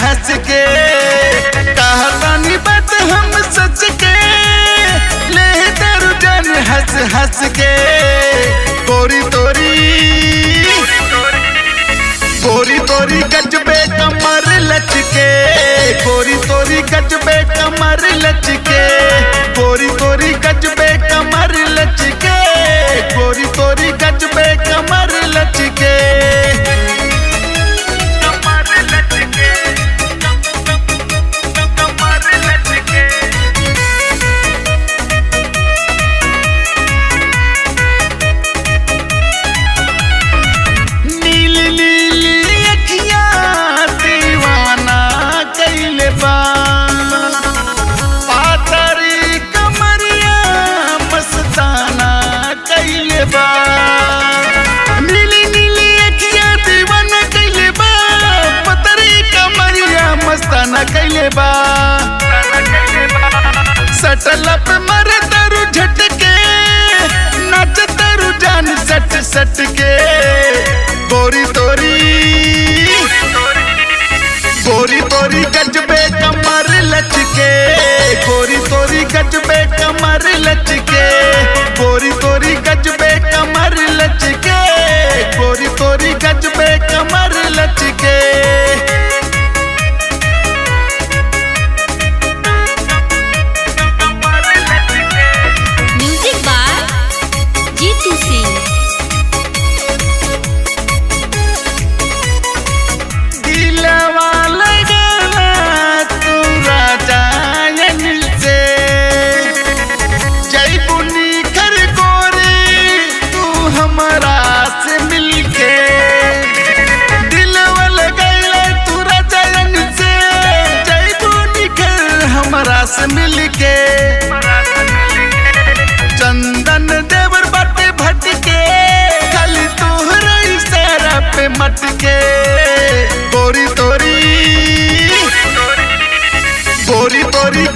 हंस के, कहतानी बात हम सच के, ले तेरू जान हंस हंस के। गोरी तोरी गजबे कमर लचके, गोरी तोरी गजबे कमर लचके, गोरी तोरी गजबे कमर लचके, गोरी तोरी गजबे कमर लचके। नीली नीली अखिया दीवाना कैले बा, पतरी कमरिया मस्ताना कैले बा। सटल पे मरे तरु झटके, नाच तरु जान सट सट के। गोरी तोरी गजबे कमर लचके, गोरी तोरी गजबे कमर लचके, गोरी तोरी गजबे कमर लचके, गोरी तोरी गजबे कमर लचके। Music by Jeetu Singh. दिलवा लगाना तू राजा से, जय बुनी कर गोरी तू हमारा से मिलके। दिलवा लगाना तू राजा से, जय बुनी कर हमारा से मिलके। चंदन देवर बाटे भटके, खाली तोहरा इशारा पे मटके। गोरी तोरी